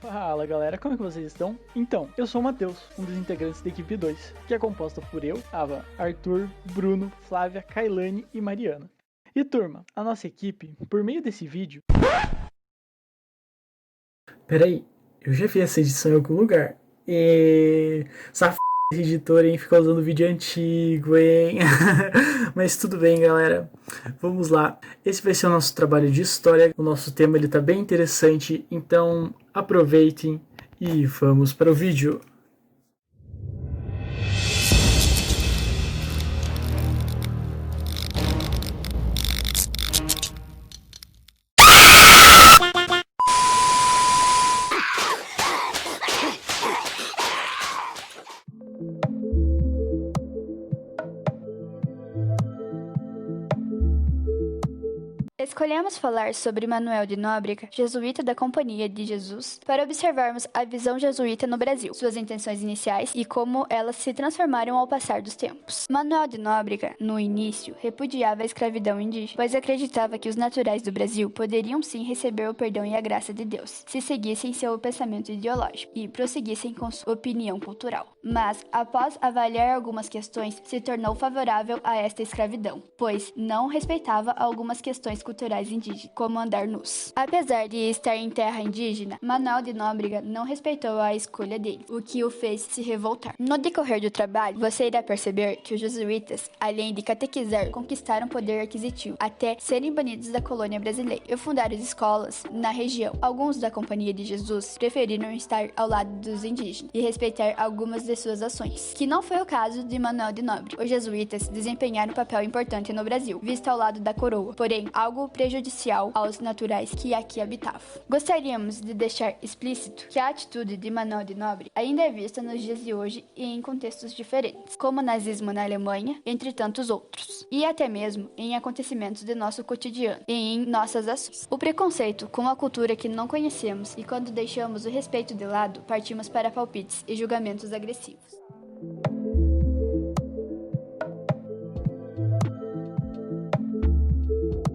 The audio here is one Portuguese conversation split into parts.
Fala galera, como é que vocês estão? Então, eu sou o Matheus, um dos integrantes da equipe 2, que é composta por eu, Ava, Arthur, Bruno, Flávia, Kailane e Mariana. E turma, a nossa equipe, por meio desse vídeo... Peraí, eu já fiz essa edição em algum lugar. Essa editora, hein? Fica usando vídeo antigo, hein? Mas tudo bem, galera. Vamos lá. Esse vai ser o nosso trabalho de história. O nosso tema ele tá bem interessante, então aproveitem e vamos para o vídeo. Escolhemos falar sobre Manuel de Nóbrega, jesuíta da Companhia de Jesus, para observarmos a visão jesuíta no Brasil, suas intenções iniciais e como elas se transformaram ao passar dos tempos. Manuel de Nóbrega, no início, repudiava a escravidão indígena, pois acreditava que os naturais do Brasil poderiam sim receber o perdão e a graça de Deus, se seguissem seu pensamento ideológico e prosseguissem com sua opinião cultural. Mas, após avaliar algumas questões, se tornou favorável a esta escravidão, pois não respeitava algumas questões culturais indígenas, como andar nus. Apesar de estar em terra indígena, Manuel de Nóbrega não respeitou a escolha dele, o que o fez se revoltar. No decorrer do trabalho, você irá perceber que os jesuítas, além de catequizar, conquistaram poder aquisitivo, até serem banidos da colônia brasileira e fundaram escolas na região. Alguns da Companhia de Jesus preferiram estar ao lado dos indígenas e respeitar algumas de suas ações, que não foi o caso de Manuel de Nóbrega. Os jesuítas desempenharam um papel importante no Brasil, visto ao lado da coroa, porém algo prejudicial aos naturais que aqui habitavam. Gostaríamos de deixar explícito que a atitude de Manuel de Nóbrega ainda é vista nos dias de hoje e em contextos diferentes, como o nazismo na Alemanha, entre tantos outros, e até mesmo em acontecimentos de nosso cotidiano e em nossas ações. O preconceito com a cultura que não conhecemos e quando deixamos o respeito de lado, partimos para palpites e julgamentos agressivos.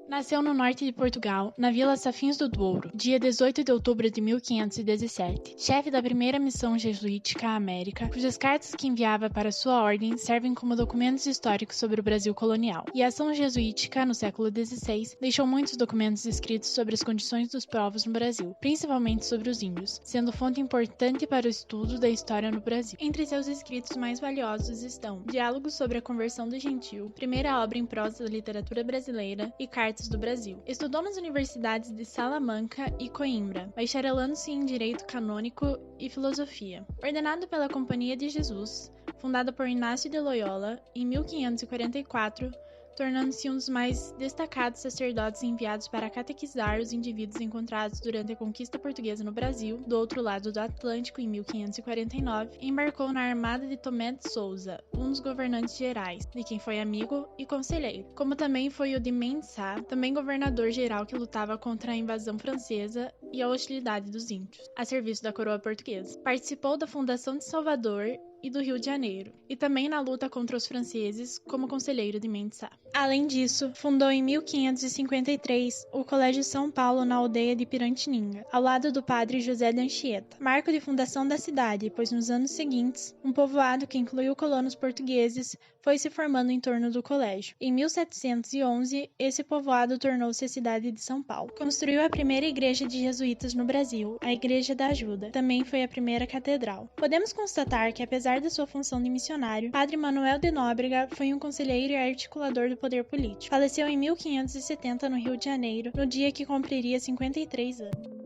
Nasceu no norte de Portugal, na Vila Safins do Douro, dia 18 de outubro de 1517. Chefe da primeira missão jesuítica à América, cujas cartas que enviava para sua ordem servem como documentos históricos sobre o Brasil colonial. E a ação jesuítica, no século XVI, deixou muitos documentos escritos sobre as condições dos povos no Brasil, principalmente sobre os índios, sendo fonte importante para o estudo da história no Brasil. Entre seus escritos mais valiosos estão Diálogos sobre a Conversão do Gentil, primeira obra em prosa da literatura brasileira, e Cartas do Brasil. Estudou nas universidades de Salamanca e Coimbra, bacharelando-se em Direito Canônico e Filosofia. Ordenado pela Companhia de Jesus, fundada por Inácio de Loyola, em 1544, tornando-se um dos mais destacados sacerdotes enviados para catequizar os indivíduos encontrados durante a conquista portuguesa no Brasil, do outro lado do Atlântico, em 1549, embarcou na armada de Tomé de Souza, um dos governantes gerais, de quem foi amigo e conselheiro, como também foi o de Mendes Sá, também governador-geral que lutava contra a invasão francesa e a hostilidade dos índios, a serviço da coroa portuguesa. Participou da fundação de Salvador e do Rio de Janeiro, e também na luta contra os franceses como conselheiro de Mendes Sá. Além disso, fundou em 1553 o Colégio São Paulo na aldeia de Pirantininga, ao lado do padre José de Anchieta, marco de fundação da cidade, pois nos anos seguintes, um povoado que incluiu colonos portugueses foi se formando em torno do colégio. Em 1711, esse povoado tornou-se a cidade de São Paulo. Construiu a primeira igreja de jesuítas no Brasil, a Igreja da Ajuda. Também foi a primeira catedral. Podemos constatar que, apesar da sua função de missionário, Padre Manuel de Nóbrega foi um conselheiro e articulador do poder político. Faleceu em 1570 no Rio de Janeiro, no dia que cumpriria 53 anos.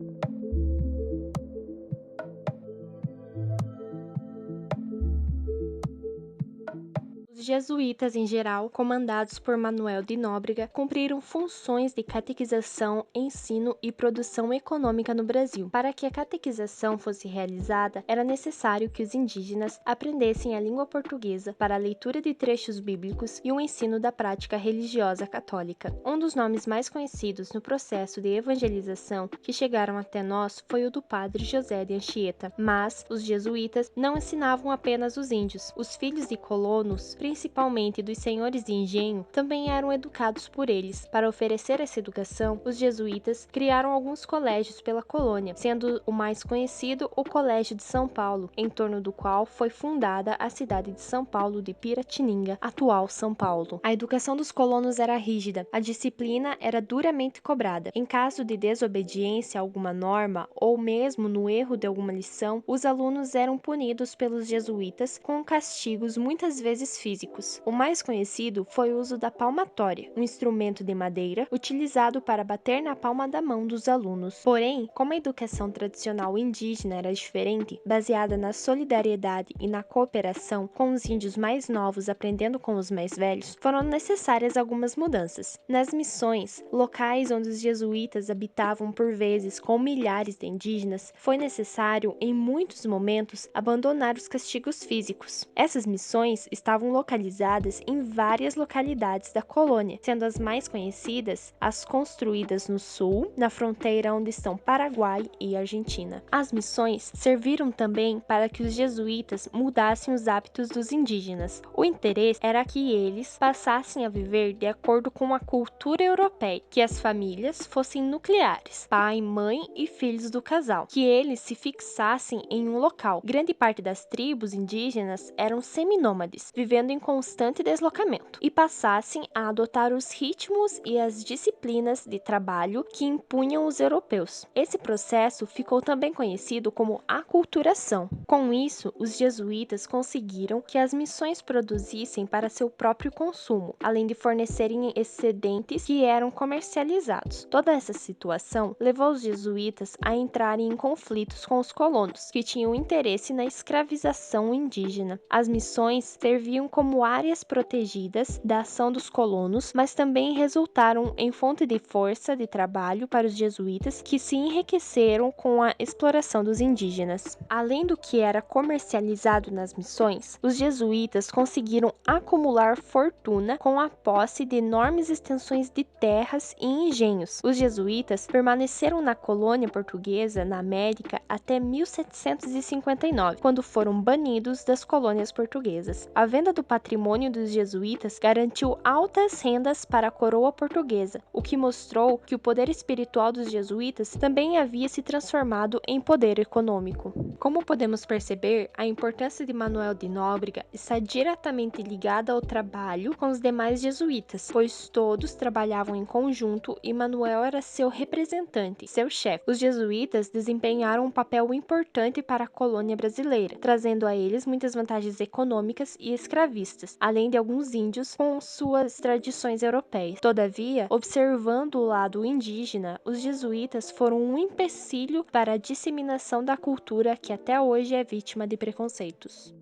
Os jesuítas, em geral, comandados por Manuel de Nóbrega, cumpriram funções de catequização, ensino e produção econômica no Brasil. Para que a catequização fosse realizada, era necessário que os indígenas aprendessem a língua portuguesa para a leitura de trechos bíblicos e o ensino da prática religiosa católica. Um dos nomes mais conhecidos no processo de evangelização que chegaram até nós foi o do padre José de Anchieta, mas os jesuítas não ensinavam apenas os índios. Os filhos de colonos, principalmente dos senhores de engenho, também eram educados por eles. Para oferecer essa educação, os jesuítas criaram alguns colégios pela colônia, sendo o mais conhecido o Colégio de São Paulo, em torno do qual foi fundada a cidade de São Paulo de Piratininga, atual São Paulo. A educação dos colonos era rígida, a disciplina era duramente cobrada. Em caso de desobediência a alguma norma, ou mesmo no erro de alguma lição, os alunos eram punidos pelos jesuítas com castigos muitas vezes físicos. O mais conhecido foi o uso da palmatória, um instrumento de madeira utilizado para bater na palma da mão dos alunos. Porém, como a educação tradicional indígena era diferente, baseada na solidariedade e na cooperação, com os índios mais novos aprendendo com os mais velhos, foram necessárias algumas mudanças. Nas missões, locais onde os jesuítas habitavam por vezes com milhares de indígenas, foi necessário, em muitos momentos, abandonar os castigos físicos. Essas missões estavam localizadas em várias localidades da colônia, sendo as mais conhecidas as construídas no sul, na fronteira onde estão Paraguai e Argentina. As missões serviram também para que os jesuítas mudassem os hábitos dos indígenas. O interesse era que eles passassem a viver de acordo com a cultura europeia, que as famílias fossem nucleares, pai, mãe e filhos do casal, que eles se fixassem em um local. Grande parte das tribos indígenas eram seminômades, vivendo em constante deslocamento, e passassem a adotar os ritmos e as disciplinas de trabalho que impunham os europeus. Esse processo ficou também conhecido como aculturação. Com isso, os jesuítas conseguiram que as missões produzissem para seu próprio consumo, além de fornecerem excedentes que eram comercializados. Toda essa situação levou os jesuítas a entrarem em conflitos com os colonos, que tinham interesse na escravização indígena. As missões serviam como áreas protegidas da ação dos colonos, mas também resultaram em fonte de força de trabalho para os jesuítas, que se enriqueceram com a exploração dos indígenas. Além do que era comercializado nas missões, os jesuítas conseguiram acumular fortuna com a posse de enormes extensões de terras e engenhos. Os jesuítas permaneceram na colônia portuguesa na América até 1759, quando foram banidos das colônias portuguesas. A venda do patrimônio dos jesuítas garantiu altas rendas para a coroa portuguesa, o que mostrou que o poder espiritual dos jesuítas também havia se transformado em poder econômico. Como podemos perceber, a importância de Manuel de Nóbrega está diretamente ligada ao trabalho com os demais jesuítas, pois todos trabalhavam em conjunto e Manuel era seu representante, seu chefe. Os jesuítas desempenharam um papel importante para a colônia brasileira, trazendo a eles muitas vantagens econômicas e escravistas, além de alguns índios com suas tradições europeias. Todavia, observando o lado indígena, os jesuítas foram um empecilho para a disseminação da cultura que até hoje é vítima de preconceitos.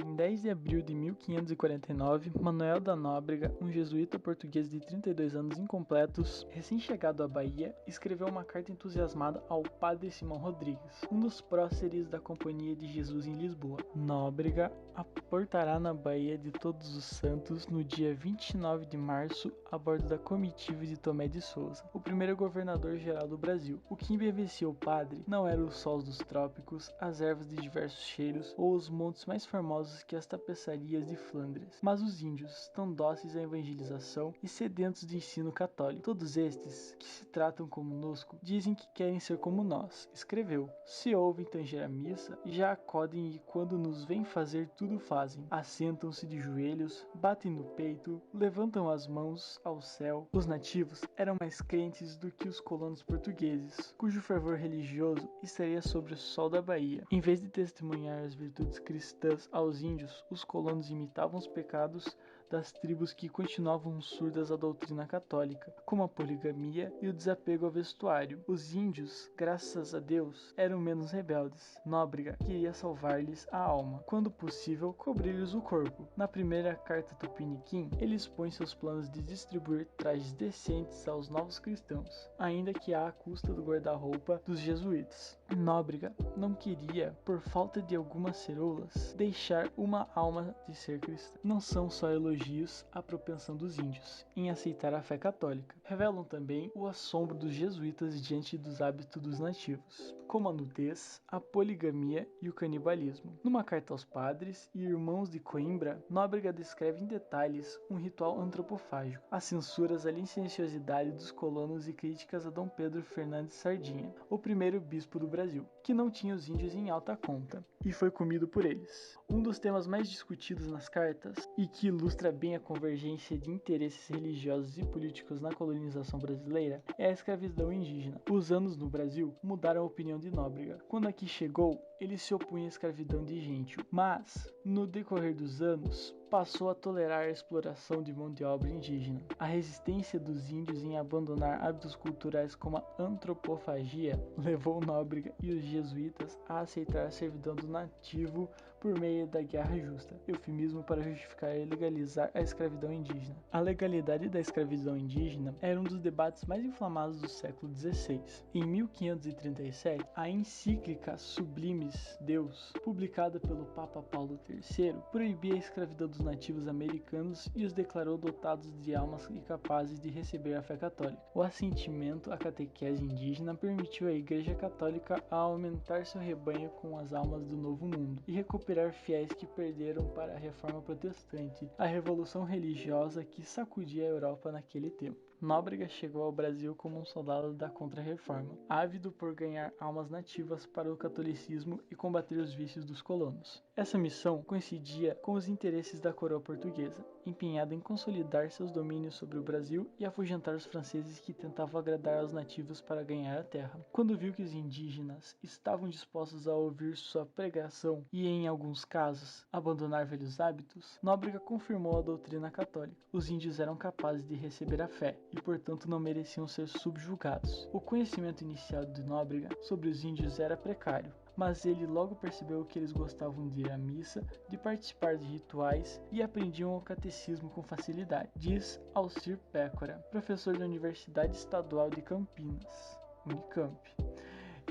Em 10 de abril de 1549, Manuel da Nóbrega, um jesuíta português de 32 anos incompletos, recém-chegado à Bahia, escreveu uma carta entusiasmada ao padre Simão Rodrigues, um dos próceres da Companhia de Jesus em Lisboa. Nóbrega aportará na Baía de Todos os Santos no dia 29 de março a bordo da comitiva de Tomé de Souza, o primeiro governador-geral do Brasil. O que embevecia o padre não eram os sols dos trópicos, as ervas de diversos cheiros ou os montes mais formosos que as tapeçarias de Flandres, mas os índios, tão dóceis à evangelização e sedentos de ensino católico. Todos estes, que se tratam conosco, dizem que querem ser como nós, escreveu. Se ouvem tanger a missa, já acodem e quando nos vêm fazer tudo fazem. Assentam-se de joelhos, batem no peito, levantam as mãos ao céu. Os nativos eram mais crentes do que os colonos portugueses, cujo fervor religioso estaria sobre o sol da Bahia. Em vez de testemunhar as virtudes cristãs aos índios, os colonos imitavam os pecados das tribos que continuavam surdas à doutrina católica, como a poligamia e o desapego ao vestuário. Os índios, graças a Deus, eram menos rebeldes. Nóbrega queria salvar-lhes a alma, quando possível, cobrir-lhes o corpo. Na primeira carta Tupiniquim, ele expõe seus planos de distribuir trajes decentes aos novos cristãos, ainda que à custa do guarda-roupa dos jesuítas. Nóbrega não queria, por falta de algumas ceroulas, deixar uma alma de ser cristã. Não são só elogios à propensão dos índios em aceitar a fé católica. Revelam também o assombro dos jesuítas diante dos hábitos dos nativos, como a nudez, a poligamia e o canibalismo. Numa carta aos padres e irmãos de Coimbra, Nóbrega descreve em detalhes um ritual antropofágico, as censuras à licenciosidade dos colonos e críticas a Dom Pedro Fernandes Sardinha, o primeiro bispo do Brasil, que não tinha os índios em alta conta e foi comido por eles. Um dos temas mais discutidos nas cartas, e que ilustra bem a convergência de interesses religiosos e políticos na colonização brasileira, é a escravidão indígena. Os anos no Brasil mudaram a opinião de Nóbrega. Quando aqui chegou, ele se opunha à escravidão de gentio, mas, no decorrer dos anos, passou a tolerar a exploração de mão de obra indígena. A resistência dos índios em abandonar hábitos culturais como a antropofagia levou Nóbrega e os jesuítas a aceitar a servidão do nativo por meio da guerra justa, eufemismo para justificar e legalizar a escravidão indígena. A legalidade da escravidão indígena era um dos debates mais inflamados do século XVI. Em 1537, a encíclica Sublimis Deus, publicada pelo Papa Paulo III, proibia a escravidão dos nativos americanos e os declarou dotados de almas e capazes de receber a fé católica. O assentimento à catequese indígena permitiu à Igreja Católica a aumentar seu rebanho com as almas do Novo Mundo e recuperar fiéis que perderam para a Reforma Protestante, a revolução religiosa que sacudia a Europa naquele tempo. Nóbrega chegou ao Brasil como um soldado da Contra-Reforma, ávido por ganhar almas nativas para o catolicismo e combater os vícios dos colonos. Essa missão coincidia com os interesses da coroa portuguesa, empenhada em consolidar seus domínios sobre o Brasil e afugentar os franceses que tentavam agradar aos nativos para ganhar a terra. Quando viu que os indígenas estavam dispostos a ouvir sua pregação e, em alguns casos, abandonar velhos hábitos, Nóbrega confirmou a doutrina católica. Os índios eram capazes de receber a fé e, portanto, não mereciam ser subjugados. O conhecimento inicial de Nóbrega sobre os índios era precário, mas ele logo percebeu que eles gostavam de ir à missa, de participar de rituais e aprendiam o catecismo com facilidade, diz Alcir Pécora, professor da Universidade Estadual de Campinas, Unicamp,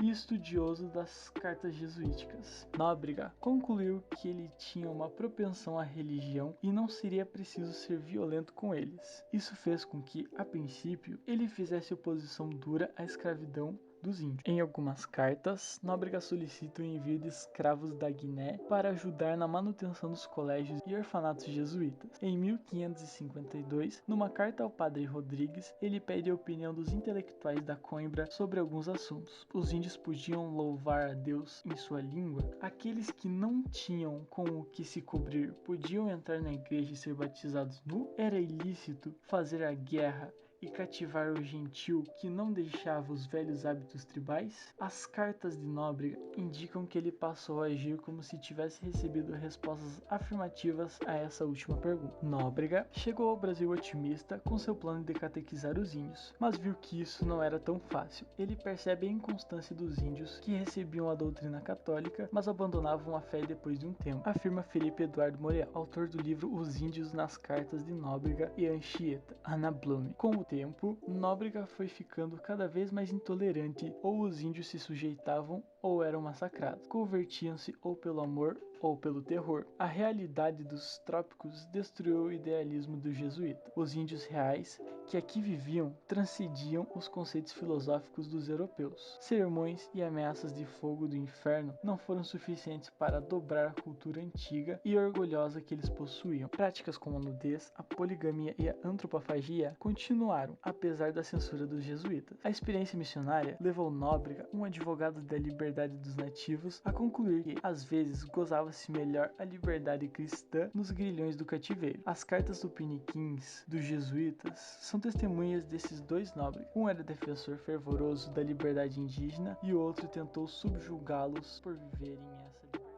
e estudioso das cartas jesuíticas. Nóbrega concluiu que ele tinha uma propensão à religião e não seria preciso ser violento com eles. Isso fez com que, a princípio, ele fizesse oposição dura à escravidão dos índios. Em algumas cartas, Nóbrega solicita o envio de escravos da Guiné para ajudar na manutenção dos colégios e orfanatos jesuítas. Em 1552, numa carta ao padre Rodrigues, ele pede a opinião dos intelectuais da Coimbra sobre alguns assuntos. Os índios podiam louvar a Deus em sua língua? Aqueles que não tinham com o que se cobrir podiam entrar na igreja e ser batizados nu? Era ilícito fazer a guerra e cativar o gentil que não deixava os velhos hábitos tribais? As cartas de Nóbrega indicam que ele passou a agir como se tivesse recebido respostas afirmativas a essa última pergunta. Nóbrega chegou ao Brasil otimista com seu plano de catequizar os índios, mas viu que isso não era tão fácil. Ele percebe a inconstância dos índios que recebiam a doutrina católica, mas abandonavam a fé depois de um tempo, afirma Felipe Eduardo Moreal, autor do livro Os Índios nas Cartas de Nóbrega e Anchieta, Ana Blume. Com o tempo, Nóbrega foi ficando cada vez mais intolerante, ou os índios se sujeitavam ou eram massacrados, convertiam-se ou pelo amor ou pelo terror. A realidade dos trópicos destruiu o idealismo do jesuíta. Os índios reais que aqui viviam transcendiam os conceitos filosóficos dos europeus. Sermões e ameaças de fogo do inferno não foram suficientes para dobrar a cultura antiga e orgulhosa que eles possuíam. Práticas como a nudez, a poligamia e a antropofagia continuaram, apesar da censura dos jesuítas. A experiência missionária levou Nóbrega, um advogado da liberdade dos nativos, a concluir que, às vezes, gozava-se melhor a liberdade cristã nos grilhões do cativeiro. As cartas tupiniquins dos jesuítas são testemunhas desses dois Nóbregas. Um era defensor fervoroso da liberdade indígena e o outro tentou subjugá-los por viverem essa liberdade.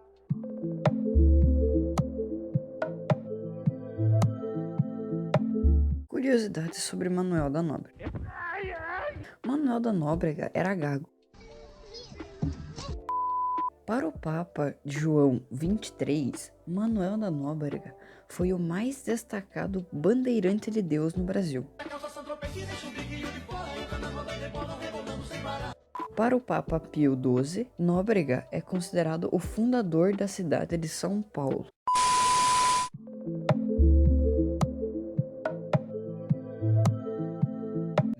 Curiosidades sobre Manuel da Nóbrega. Manuel da Nóbrega era gago. Para o Papa João XXIII, Manuel da Nóbrega foi o mais destacado bandeirante de Deus no Brasil. Para o Papa Pio XII, Nóbrega é considerado o fundador da cidade de São Paulo.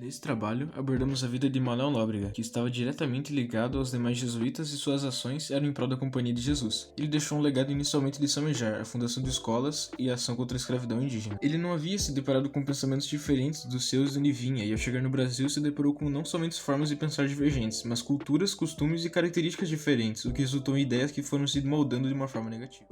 Nesse trabalho, abordamos a vida de Manuel Nóbrega, que estava diretamente ligado aos demais jesuítas e suas ações eram em prol da Companhia de Jesus. Ele deixou um legado inicialmente de Samejar, a fundação de escolas e a ação contra a escravidão indígena. Ele não havia se deparado com pensamentos diferentes dos seus de onde vinha, e ao chegar no Brasil se deparou com não somente formas de pensar divergentes, mas culturas, costumes e características diferentes, o que resultou em ideias que foram se moldando de uma forma negativa.